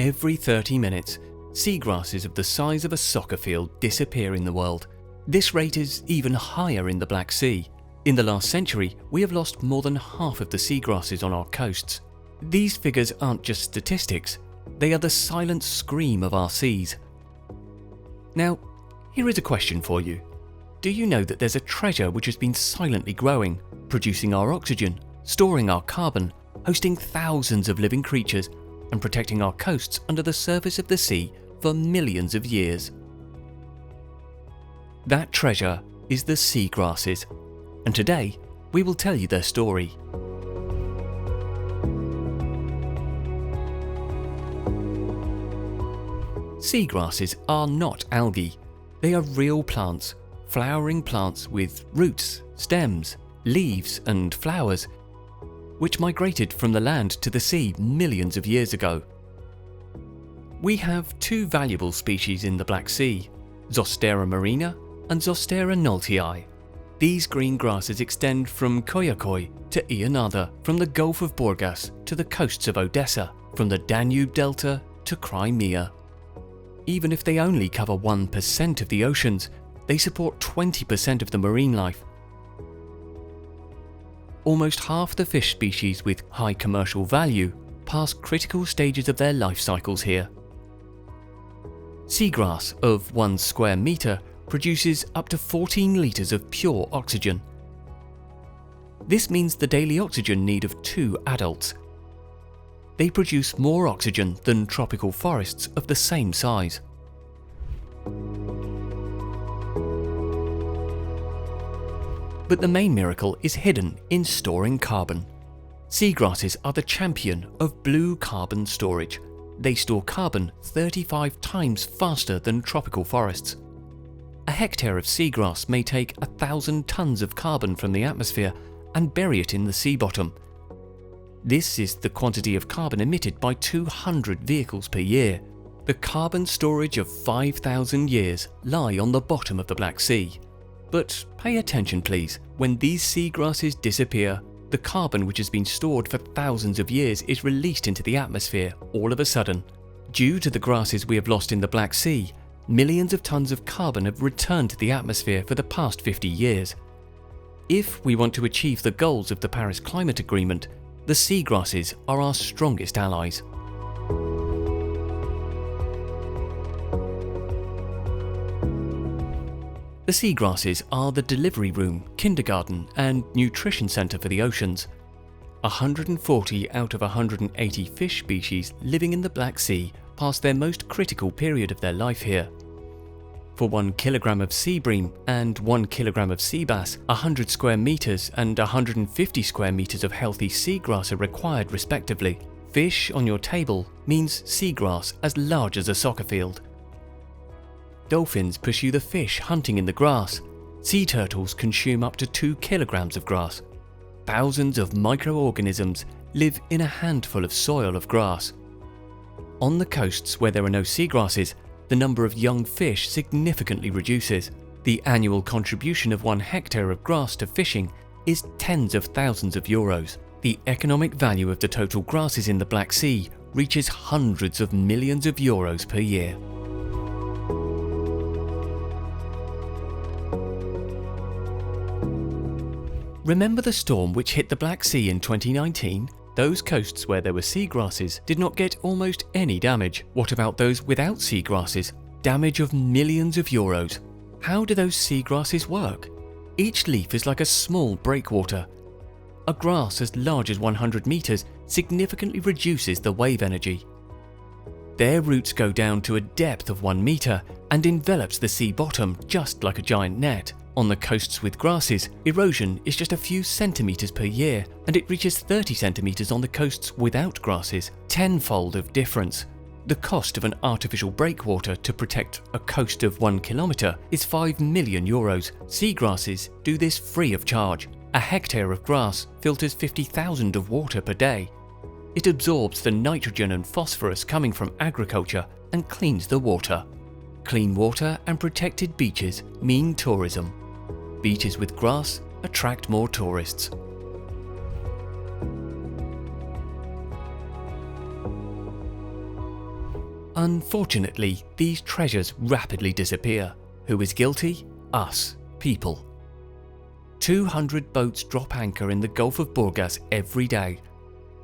Every 30 minutes, seagrasses of the size of a soccer field disappear in the world. This rate is even higher in the Black Sea. In the last century, we have lost more than half of the seagrasses on our coasts. These figures aren't just statistics, they are the silent scream of our seas. Now, here is a question for you. Do you know that there's a treasure which has been silently growing, producing our oxygen, storing our carbon, hosting thousands of living creatures, and protecting our coasts under the surface of the sea for millions of years? That treasure is the seagrasses, and today we will tell you their story. Seagrasses are not algae. They are real plants, flowering plants with roots, stems, leaves and flowers, which migrated from the land to the sea millions of years ago. We have two valuable species in the Black Sea, Zostera marina and Zostera noltii. These green grasses extend from Koyakoi to Ionada, from the Gulf of Burgas to the coasts of Odessa, from the Danube Delta to Crimea. Even if they only cover 1% of the oceans, they support 20% of the marine life. Almost half the fish species with high commercial value pass critical stages of their life cycles here. Seagrass of 1 square metre produces up to 14 litres of pure oxygen. This means the daily oxygen need of 2 adults. They produce more oxygen than tropical forests of the same size. But the main miracle is hidden in storing carbon. Seagrasses are the champion of blue carbon storage. They store carbon 35 times faster than tropical forests. A hectare of seagrass may take 1,000 tons of carbon from the atmosphere and bury it in the sea bottom. This is the quantity of carbon emitted by 200 vehicles per year. The carbon storage of 5,000 years lie on the bottom of the Black Sea. But pay attention please, when these seagrasses disappear, the carbon which has been stored for thousands of years is released into the atmosphere all of a sudden. Due to the grasses we have lost in the Black Sea, millions of tons of carbon have returned to the atmosphere for the past 50 years. If we want to achieve the goals of the Paris Climate Agreement, the seagrasses are our strongest allies. The seagrasses are the delivery room, kindergarten and nutrition centre for the oceans. 140 out of 180 fish species living in the Black Sea pass their most critical period of their life here. For 1 kilogram of sea bream and 1 kilogram of sea bass, 100 square metres and 150 square metres of healthy seagrass are required respectively. Fish on your table means seagrass as large as a soccer field. Dolphins pursue the fish hunting in the grass. Sea turtles consume up to 2 kilograms of grass. Thousands of microorganisms live in a handful of soil of grass. On the coasts where there are no seagrasses, the number of young fish significantly reduces. The annual contribution of 1 hectare of grass to fishing is tens of thousands of euros. The economic value of the total grasses in the Black Sea reaches hundreds of millions of euros per year. Remember the storm which hit the Black Sea in 2019? Those coasts where there were seagrasses did not get almost any damage. What about those without seagrasses? Damage of millions of euros. How do those seagrasses work? Each leaf is like a small breakwater. A grass as large as 100 meters significantly reduces the wave energy. Their roots go down to a depth of 1 meter and envelops the sea bottom just like a giant net. On the coasts with grasses, erosion is just a few centimeters per year, and it reaches 30 centimeters on the coasts without grasses, tenfold of difference. The cost of an artificial breakwater to protect a coast of 1 kilometer is 5 million euros. Seagrasses do this free of charge. A hectare of grass filters 50,000 of water per day. It absorbs the nitrogen and phosphorus coming from agriculture and cleans the water. Clean water and protected beaches mean tourism. Beaches with grass attract more tourists. Unfortunately, these treasures rapidly disappear. Who is guilty? Us, people. 200 boats drop anchor in the Gulf of Burgas every day.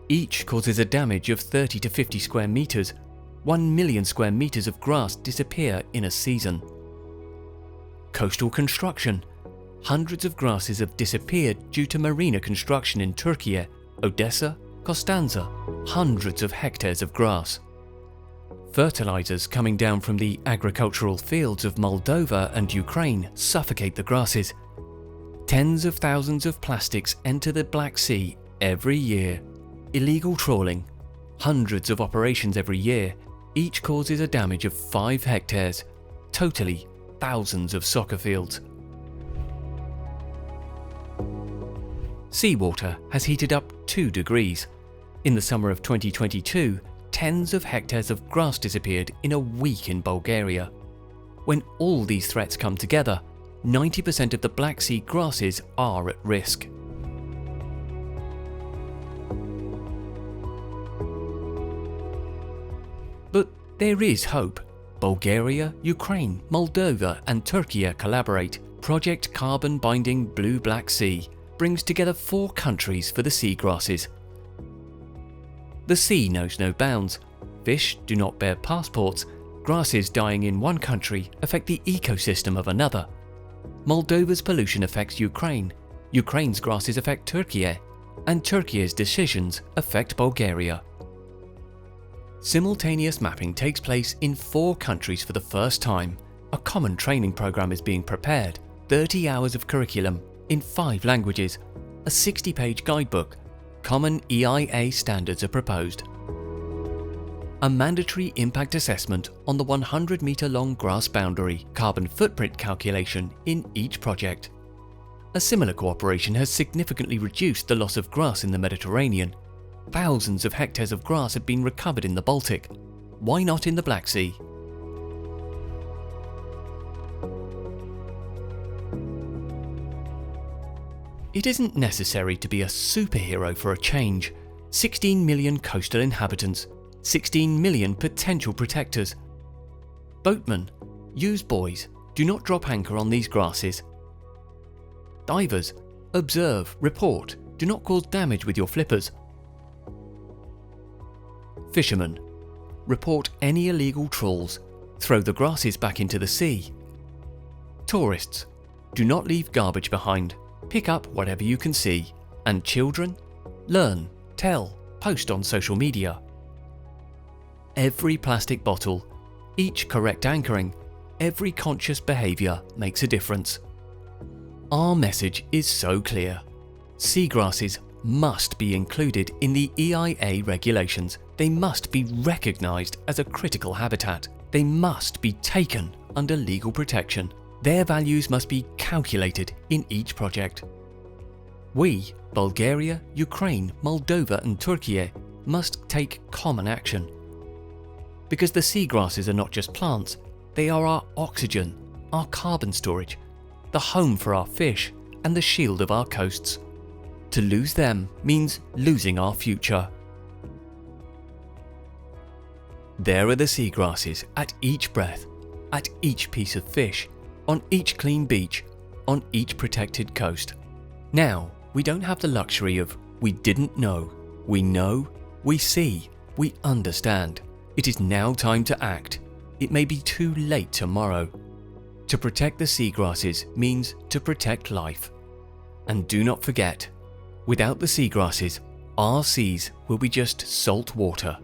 Each causes a damage of 30 to 50 square meters. 1 million square meters of grass disappear in a season. Coastal construction. Hundreds of grasses have disappeared due to marina construction in Turkey, Odessa, Constanza. Hundreds of hectares of grass. Fertilizers coming down from the agricultural fields of Moldova and Ukraine suffocate the grasses. Tens of thousands of plastics enter the Black Sea every year. Illegal trawling. Hundreds of operations every year. Each causes a damage of 5 hectares. Totally, thousands of soccer fields. Seawater has heated up 2 degrees. In the summer of 2022, tens of hectares of grass disappeared in a week in Bulgaria. When all these threats come together, 90% of the Black Sea grasses are at risk. But there is hope. Bulgaria, Ukraine, Moldova and Turkey collaborate. Project Carbon Binding Blue Black Sea brings together 4 countries for the seagrasses. The sea knows no bounds. Fish do not bear passports. Grasses dying in one country affect the ecosystem of another. Moldova's pollution affects Ukraine. Ukraine's grasses affect Turkey. And Turkey's decisions affect Bulgaria. Simultaneous mapping takes place in 4 countries for the first time. A common training program is being prepared. 30 hours of curriculum in 5 languages. A 60-page guidebook. Common EIA standards are proposed. A mandatory impact assessment on the 100-meter-long grass boundary, carbon footprint calculation in each project. A similar cooperation has significantly reduced the loss of grass in the Mediterranean. Thousands of hectares of grass have been recovered in the Baltic. Why not in the Black Sea? It isn't necessary to be a superhero for a change. 16 million coastal inhabitants, 16 million potential protectors. Boatmen, use buoys, do not drop anchor on these grasses. Divers, observe, report, do not cause damage with your flippers. Fishermen, report any illegal trawls, throw the grasses back into the sea. Tourists, do not leave garbage behind. Pick up whatever you can see. And children, learn, tell, post on social media. Every plastic bottle, each correct anchoring, every conscious behaviour makes a difference. Our message is so clear. Seagrasses must be included in the EIA regulations. They must be recognised as a critical habitat. They must be taken under legal protection. Their values must be calculated in each project. We, Bulgaria, Ukraine, Moldova and Turkey, must take common action. Because the seagrasses are not just plants, they are our oxygen, our carbon storage, the home for our fish and the shield of our coasts. To lose them means losing our future. There are the seagrasses at each breath, at each piece of fish, on each clean beach, on each protected coast. Now, we don't have the luxury of we didn't know. We know, we see, we understand. It is now time to act. It may be too late tomorrow. To protect the seagrasses means to protect life. And do not forget, without the seagrasses, our seas will be just salt water.